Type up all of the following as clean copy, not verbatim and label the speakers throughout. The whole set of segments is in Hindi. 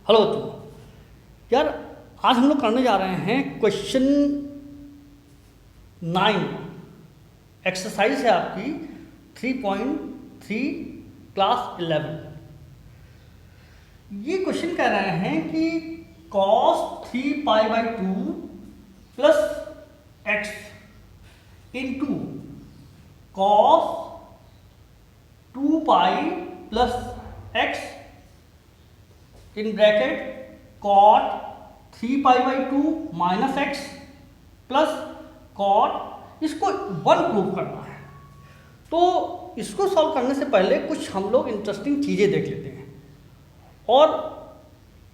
Speaker 1: हेलो बच्चों, यार आज हम लोग करने जा रहे हैं क्वेश्चन 9। एक्सरसाइज है आपकी 3.3 क्लास 11। ये क्वेश्चन कह रहे हैं कि cos 3π/2 plus x into cos 2π plus x in bracket cot 3π/2 minus x plus cot, इसको 1 प्रूव करना है। तो इसको सॉल्व करने से पहले कुछ हम लोग इंटरेस्टिंग चीज़ें देख लेते हैं और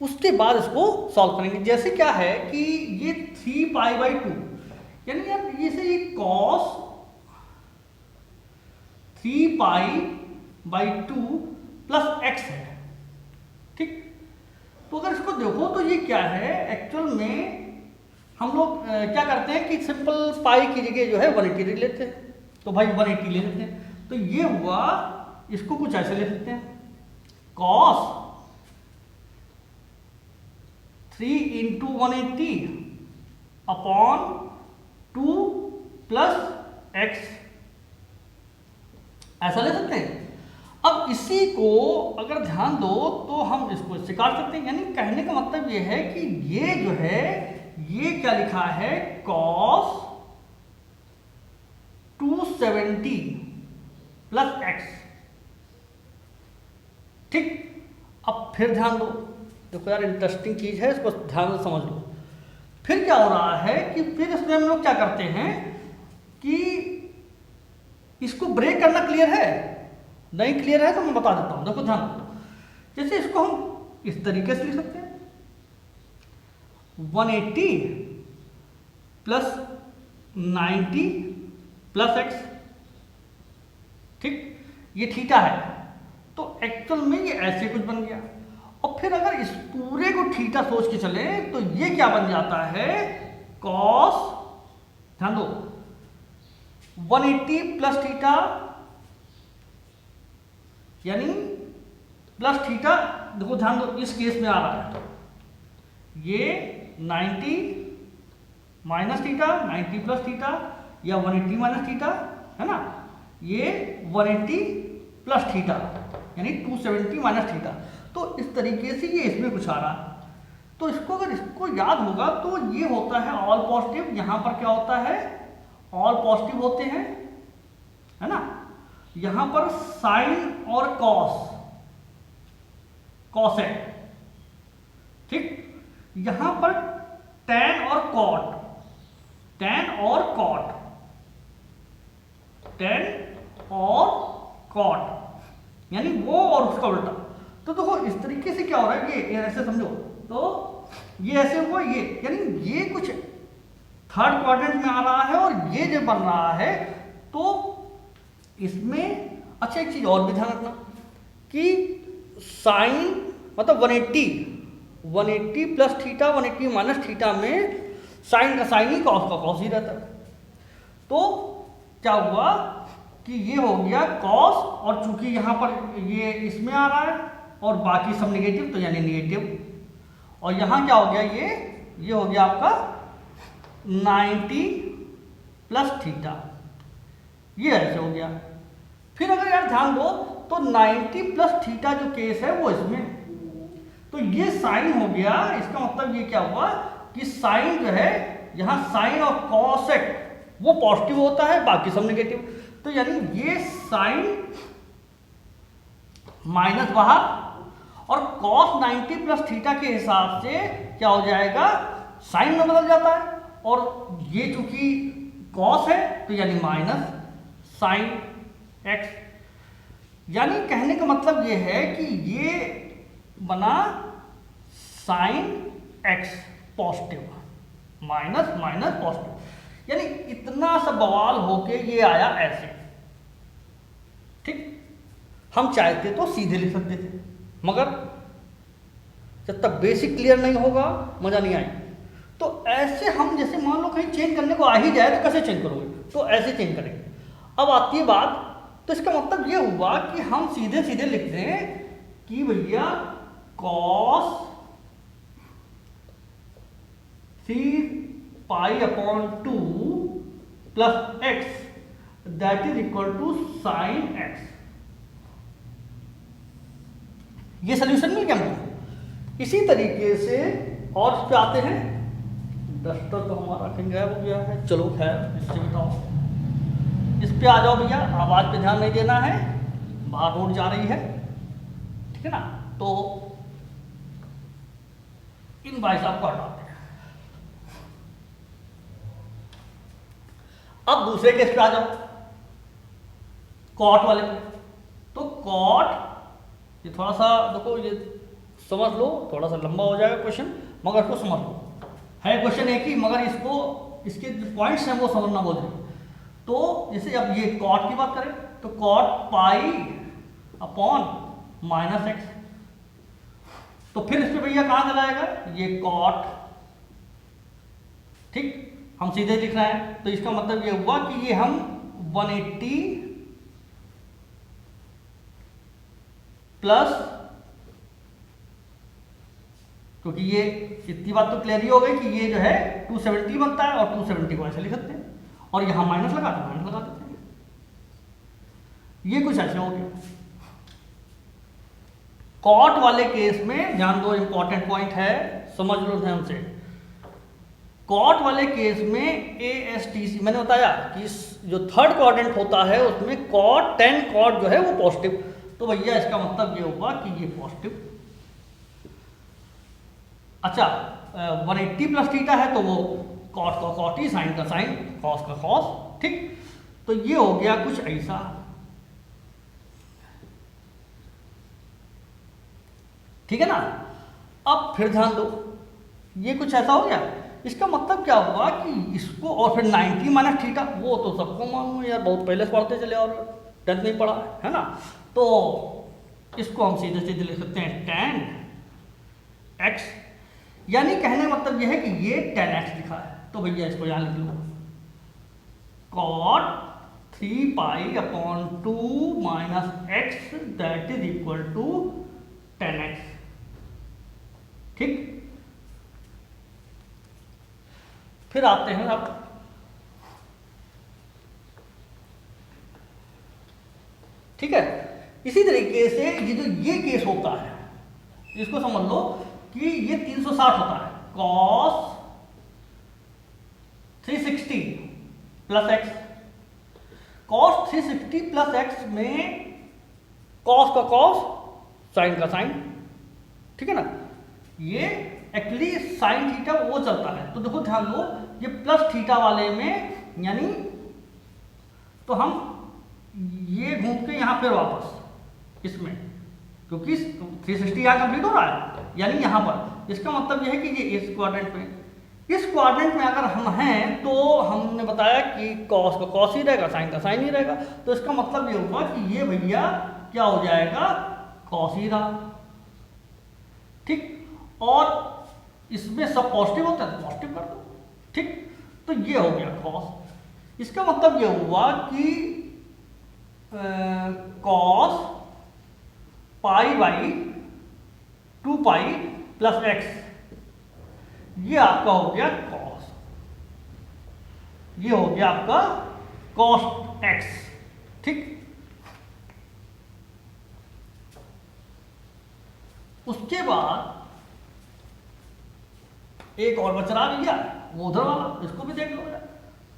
Speaker 1: उसके बाद इसको सॉल्व करेंगे। जैसे क्या है कि ये 3π/2 यानी यार जैसे ये cos 3π/2 प्लस एक्स है, ठीक। तो अगर इसको देखो तो ये क्या है, एक्चुअल में हम लोग क्या करते हैं कि सिंपल पाई की जगह जो है 180 ले लेते हैं। तो भाई 180 ले लेते हैं, तो ये हुआ, इसको कुछ ऐसे ले सकते हैं cos 3 into 180 upon 2 plus x, ऐसा ले सकते हैं। अब इसी को अगर ध्यान दो तो हम इसको इससे काट सकते हैं। यानी कहने का मतलब ये है कि ये जो है ये क्या लिखा है cos 270 प्लस एक्स, ठीक। अब फिर ध्यान दो, देखो यार इंटरेस्टिंग चीज है, इसको ध्यान से समझ लो। फिर क्या हो रहा है कि फिर इसमें हम लोग क्या करते हैं कि इसको ब्रेक करना क्लियर है, नहीं क्लियर है तो मैं बता देता हूं। देखो ध्यान दो, जैसे इसको हम इस तरीके से लिख सकते हैं 180 प्लस 90 प्लस एक्स, ठीक। ये थीटा है, तो एक्चुअल में ये ऐसे कुछ बन गया। और फिर अगर इस पूरे को थीटा सोच के चले तो ये क्या बन जाता है cos, ध्यान दो 180 प्लस थीटा यानी प्लस थीटा। देखो ध्यान दो, इस केस में आ रहा है ये 90 माइनस थीटा, 90 प्लस थीटा या 180 माइनस थीटा, है ना। ये 180 प्लस थीटा यानी 270 माइनस थीटा। तो इस तरीके से ये इसमें कुछ आ रहा है। तो इसको अगर इसको याद होगा तो ये होता है ऑल पॉजिटिव। यहां पर क्या होता है, ऑल पॉजिटिव होते हैं, है ना। यहां पर साइन और कॉसेक, ठीक। यहां पर tan और cot, tan और cot यानी वो और उसका उल्टा। तो देखो इस तरीके से क्या हो रहा है, ये ऐसे समझो, तो ये ऐसे हुआ, ये यानी ये कुछ थर्ड क्वाड्रेंट में आ रहा है और ये जो बन रहा है। तो इसमें अच्छा एक चीज और भी ध्यान रखना कि साइन मतलब 180 प्लस थीटा 180 माइनस थीटा में साइन का साइन ही कॉस का कॉस ही रहता है। तो क्या हुआ कि ये हो गया कॉस, और चूंकि यहां पर ये इसमें आ रहा है और बाकी सब नेगेटिव, तो यानी नेगेटिव। और यहां क्या हो गया, ये हो गया आपका 90 प्लस थीटा, ये ऐसे हो गया। फिर अगर यार ध्यान दो तो 90 प्लस थीटा जो केस है वो इसमें, तो ये साइन हो गया। इसका मतलब ये क्या हुआ कि साइन जो है यहां साइन और कॉसेक वो पॉजिटिव होता है, बाकी सब नेगेटिव। तो यानी ये साइन माइनस बाहर, और कॉस 90 प्लस थीटा के हिसाब से क्या हो जाएगा, साइन में बदल जाता है। और ये चूंकि कॉस है तो यानी माइनस साइन एक्स। यानी कहने का मतलब ये है कि ये बना sine x positive, minus minus positive, यानी इतना सा बवाल होके ये आया ऐसे, ठीक। हम चाहते तो सीधे लिख सकते थे, मगर जब तक बेसिक क्लियर नहीं होगा मजा नहीं आएगी। तो ऐसे हम जैसे मान लो कहीं चेंज करने को आ ही जाए तो कैसे चेंज करोगे, तो ऐसे चेंज करेंगे। अब आती है बात, तो इसका मतलब ये हुआ कि हम सीधे सीधे लिख दें कि भैया cos 3π/2 plus x that is equal to sine x. ये सोल्यूशन मिल गया हमको। इसी तरीके से और इस पे आते हैं। डस्टर तो हमारा कहीं गायब हो गया है, चलो खैर इससे बताओ। इस पे आ जाओ भैया, आवाज पे ध्यान नहीं देना है, बाहर रोड जा रही है, ठीक है ना। तो इन भाई साहब को हटाते हैं। अब दूसरे केस पे आ जाओ, कॉट वाले पे। तो कॉट, ये थोड़ा सा देखो, ये समझ लो, थोड़ा सा लंबा हो जाएगा क्वेश्चन, मगर इसको समझ लो। है क्वेश्चन एक ही, मगर इसको, इसके जो पॉइंट्स हैं वो समझना बहुत जरूरी। तो जैसे अब ये कॉट की बात करें तो कॉट π/-x, तो फिर इस पे भैया कहां चला जाएगा, ये कॉट, ठीक, हम सीधे लिख रहे हैं। तो इसका मतलब ये हुआ कि ये हम 180 प्लस, क्योंकि ये इतनी बात तो क्लियर ही हो गई कि ये जो है 270 बनता है, और 270 को ऐसे लिख सकते हैं, और यहां माइनस लगा देते हैं। ये कुछ ऐसे हो गया। कॉट वाले केस में ध्यान दो, इंपॉर्टेंट पॉइंट है, समझ लो ध्यान से। कॉट वाले केस में ASTC मैंने बताया कि जो थर्ड क्वाड्रेंट होता है उसमें कॉट, tan कॉट जो है वो पॉजिटिव। तो भैया इसका मतलब ये होगा कि ये पॉजिटिव। अच्छा, 180 प्लस थीटा है तो वो कॉट का कॉट ही, साइन का साइन, कॉस का कॉस, ठीक। तो ये हो गया कुछ ऐसा। ठीक है ना। अब फिर ध्यान दो, ये कुछ ऐसा हो गया। इसका मतलब क्या हुआ कि इसको, और फिर 90 माइनस थीटा, वो तो सबको मालूम है यार, बहुत पहले से पढ़ते चले और 10th नहीं पढ़ा है ना। तो इसको हम सीधे सीधे लिख सकते हैं tan x, यानी कहने का मतलब यह है कि ये tan x लिखा है। तो भैया इसको यहां लिख लो, cot 3π/2 - x that is equal to tan x, ठीक। फिर आते हैं अब, ठीक है। इसी तरीके से ये जो ये केस होता है, इसको समझ लो कि ये 360 होता है, cos 360 plus x। cos 360 plus x में cos का cos, साइन का साइन, ठीक है ना। ये एक्चुअली साइन थीटा वो चलता है। तो देखो ध्यान दो, ये प्लस थीटा वाले में, यानी तो हम ये घूम के यहां फिर वापस इसमें, क्योंकि 360 यहां कंप्लीट हो रहा है, यानी यहां पर। इसका मतलब यह है कि ये इस क्वाड्रेंट में, इस क्वाड्रेंट में अगर हम हैं तो हमने बताया कि कॉस का कॉस ही रहेगा, साइन का साइन ही रहेगा। तो इसका मतलब ये हुआ कि ये भैया क्या हो जाएगा, कॉस ही रहा, ठीक। और इसमें सब पॉजिटिव होता है तो पॉजिटिव कर दो, ठीक। तो ये हो गया कॉस। इसका मतलब ये हुआ कि कॉस π/2π प्लस x, ये आपका हो गया कॉस, ये हो गया आपका कॉस x, ठीक। उसके बाद एक और बच रहा भैया, वो उधर वाला, इसको भी देख लो।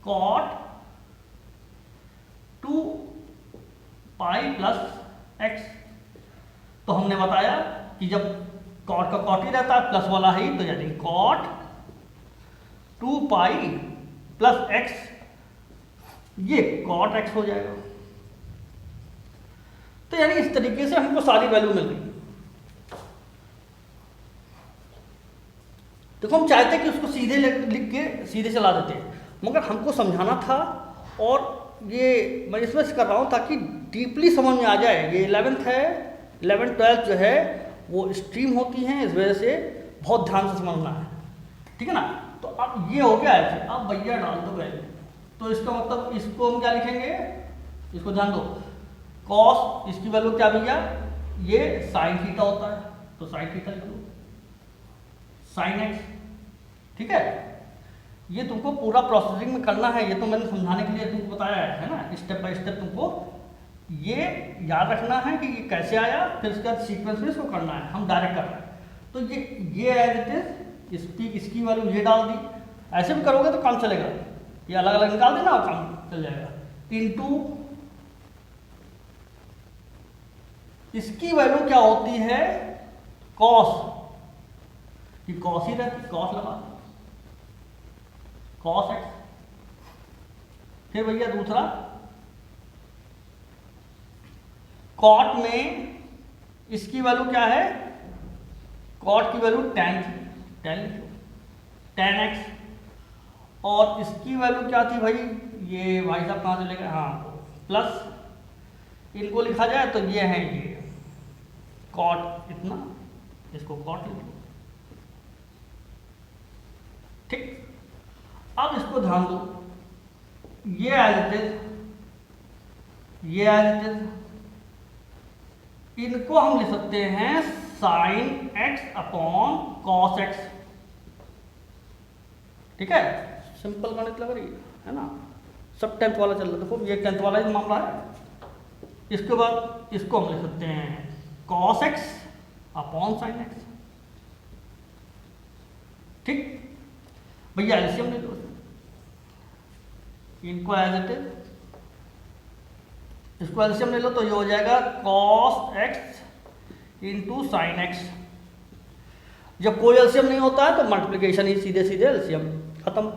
Speaker 1: cot 2π प्लस x, तो हमने बताया कि जब cot का cot ही रहता है, प्लस वाला ही, तो यानी cot 2π प्लस x, ये cot x हो जाएगा। तो यानी इस तरीके से हमको सारी वैल्यू मिल गई। देखो हम चाहते कि उसको सीधे लिख के सीधे चला देते हैं, मगर हमको समझाना था, और ये मैं इसमें कर रहा हूँ ताकि डीपली समझ में आ जाए। ये 11th है, 11th 12th जो है वो स्ट्रीम होती हैं, इस वजह से बहुत ध्यान से समझना है, ठीक है ना। तो अब ये हो गया ऐसे। अब भैया डाल दो वैल्यू, तो इसका मतलब इसको हम क्या लिखेंगे, इसको ध्यान दो, कॉस, इसकी वैल्यू क्या भैया, ये साइन थीटा होता है, तो साइन थीटा लिख दो, साइन एक्स, ठीक है। ये तुमको पूरा प्रोसेसिंग में करना है, ये तो मैंने समझाने के लिए तुमको बताया है ना, स्टेप बाय स्टेप तुमको ये याद रखना है कि ये कैसे आया, फिर उसके बाद सीक्वेंस में इसको करना है, हम डायरेक्ट कर रहे हैं। तो ये एज इट इज इसकी वैल्यू ये डाल दी, ऐसे भी करोगे तो काम चलेगा, ये अलग अलग निकाल देना और काम चल जाएगा। इनटू इसकी वैल्यू क्या होती है, कॉस, कि कॉस ही रहती, कॉस लगा कॉस एक्स। फिर भैया दूसरा कॉट में इसकी वैल्यू क्या है, कॉट की वैल्यू टेन एक्स, और इसकी वैल्यू क्या थी भाई, ये भाई साहब कहाँ से लेकर, हाँ प्लस इनको लिखा जाए तो ये है ये कॉट इतना, इसको कॉट लिख लो, ठीक। अब इसको ध्यान दो, ये एज इट इज, ये एज इट इज, इनको हम लिख सकते हैं sine x upon cos x, ठीक है, सिंपल गणित लग रही है ना, सब 10th वाला चल रहा है, देखो ये 10th वाला ही मामला है। इसके बाद इसको हम लिख सकते हैं cos x upon sine x, ठीक भैया। एलसीएम ले लो, इनको एज इट इज, इसको एलसीएम ले लो तो ये हो जाएगा cos x into sine x. जब कोई एलसीएम नहीं होता है तो मल्टीप्लिकेशन ही सीधे सीधे एलसीएम खत्म,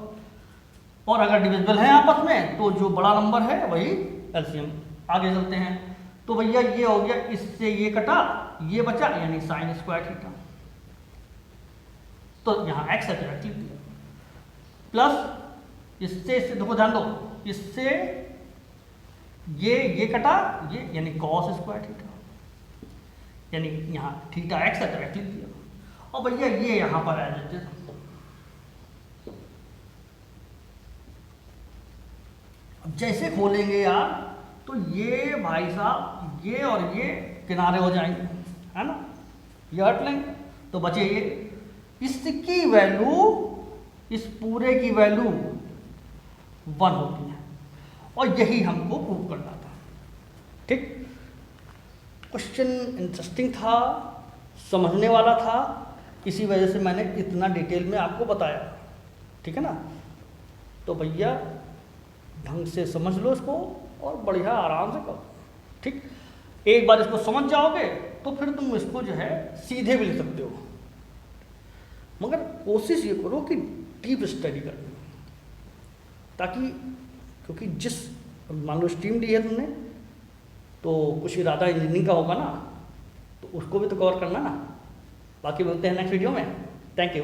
Speaker 1: और अगर डिविजिबल है आपस में तो जो बड़ा नंबर है वही एलसीएम। आगे चलते हैं, तो भैया ये हो गया, इससे ये कटा, ये बचा, यानी साइन स्क्वायर थीटा, तो यहाँ एक्स है डायरेक्टली दिया, प्लस इससे देखो ध्यान दो, इससे ये कटा, ये यानी कॉस स्क्वायर थीटा, यानी यहाँ थीटा एक्स है डायरेक्टली दिया, और भैया ये यहाँ पर आ जाते, अब जैसे खोलेंगे यार तो ये भाई साहब ये और ये किनारे हो जाएंगे, है ना, ये हट लेंगे तो बचे ये, इसकी वैल्यू, इस पूरे की वैल्यू 1 होती है, और यही हमको प्रूव करना था, ठीक। क्वेश्चन इंटरेस्टिंग था, समझने वाला था, इसी वजह से मैंने इतना डिटेल में आपको बताया, ठीक है ना। तो भैया ढंग से समझ लो इसको और बढ़िया आराम से करो, ठीक। एक बार इसको समझ जाओगे तो फिर तुम इसको जो है सीधे भी लिख सकते हो, मगर कोशिश ये करो कि डीप स्टडी करनी, ताकि, क्योंकि जिस मान लो स्ट्रीम ली है तुमने तो कुछ इरादा इंजीनियरिंग का होगा ना, तो उसको भी तो कवर करना ना। बाकी मिलते हैं नेक्स्ट वीडियो में, थैंक यू।